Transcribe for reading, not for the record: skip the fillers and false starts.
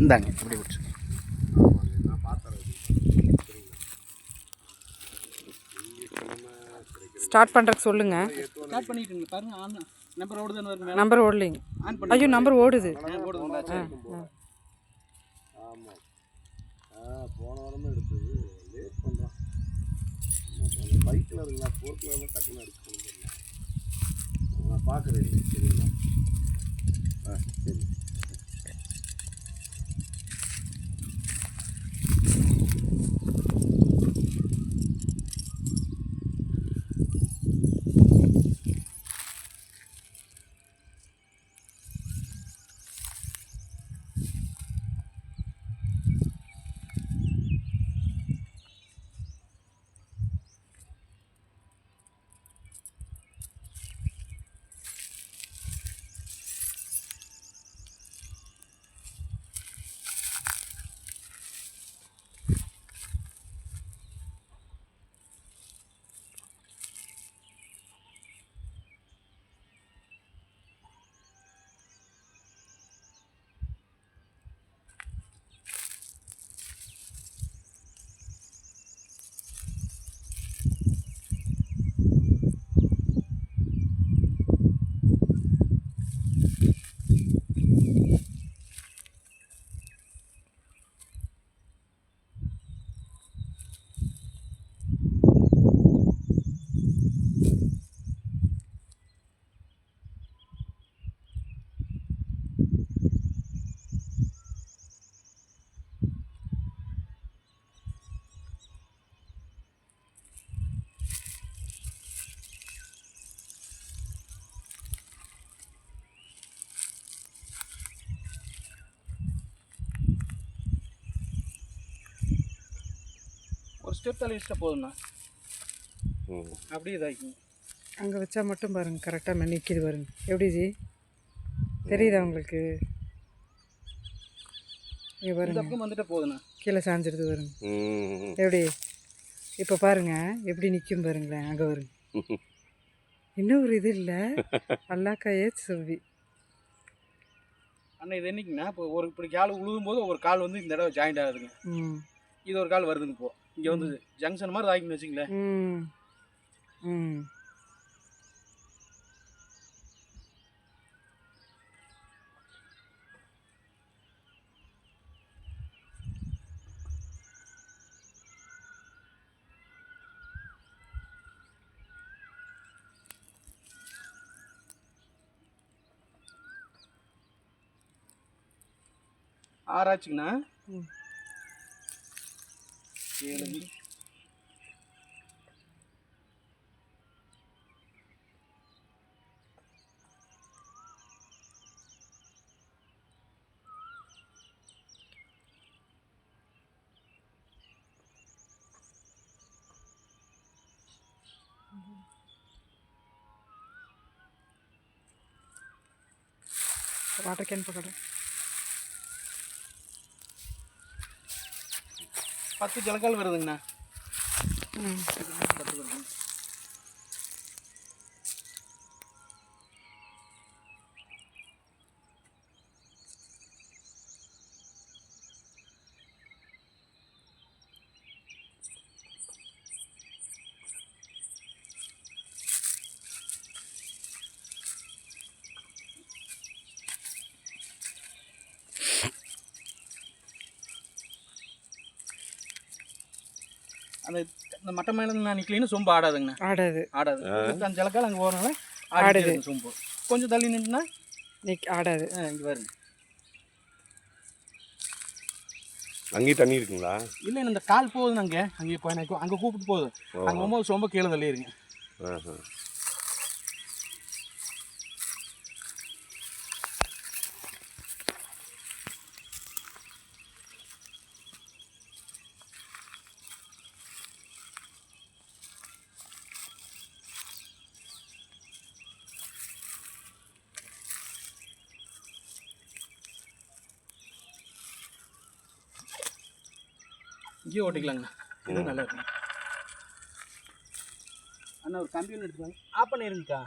இந்தாங்க இப்படி விட்டு ஸ்டார்ட் பண்ணுறதுக்கு சொல்லுங்கள். ஸ்டார்ட் பண்ணிட்டுங்க பாருங்க. ஆன் நம்பர் ஓடுதுன்னு வருங்க. நம்பர் ஓடலைங்க. ஆன் பண்ணி. ஐயோ நம்பர் ஓடுது. ஓடுதுங்களா? ஆமாம். போன வாரமும் எடுத்தது லேட் பண்ணுறான். பைக்கில் இருக்குங்களா போர்க்கில் டக்குன்னு அடிச்சு நான் பார்க்குறேன். சரிங்களா? சரி. ஒரு ஸ்டெப் தள்ளி வச்சுட்டா போதும்ண்ணா. அப்படியே இதாகிக்குங்க. அங்கே வச்சா மட்டும் பாருங்கள் கரெக்டாக நிற்கிது பாருங்க. எப்படி ஜி தெரியுதா உங்களுக்கு? இங்கே பாருங்க. பக்கம் வந்துட்டு போதுண்ணா. கீழே சாஞ்சிருது பாருங்க. எப்படி இப்போ பாருங்கள் எப்படி நிற்கும் பாருங்களேன். அங்கே வருங்க. இன்னும் ஒரு இது இல்லை அல்லாக்காயே சொல்லி அண்ணா இது என்னைக்குண்ணா இப்போ ஒரு இப்படி கால் உழுவும் போது ஒரு கால் வந்து இந்த தடவை ஜாயிண்ட் ஆகுதுங்க. இது ஒரு கால் வருதுங்க. இப்போ இங்கே வந்து ஜங்ஷன் மாதிரி ஆகிக்கணும்னு வச்சுங்களேன். ஆறாச்சுங்கண்ணா. 7 வாட்டர் கேன் பக்கத்தில் 10 ஜலக்கால் வருதுங்கண்ணா. அந்த மட்டை மேலே நான் நிற்கலின்னு சொம்பு ஆடாதுங்கண்ணா. ஆடாது. 5 ஜலக்கால் அங்கே போகிறனால ஆடுது சொம்பு. கொஞ்சம் தள்ளி நின்றுனா ஆடாது. இங்கே வருங்க. அங்கேயும் தண்ணி இருக்குங்களா? இல்லை இந்த கால் போகுதுன்னு அங்கே இப்போ எனக்கு அங்கே கூப்பிட்டு போகுது. அங்கே போகும்போது சொம்ப கீழே தள்ளிடுங்க. இங்கேயே ஓட்டிக்கலாங்கண்ணா. இது நல்லா இருக்குங்க. அண்ணா ஒரு கம்பி ஒன்று எடுத்துக்கலாங்க. ஆஃப் பண்ணிருங்கக்கா.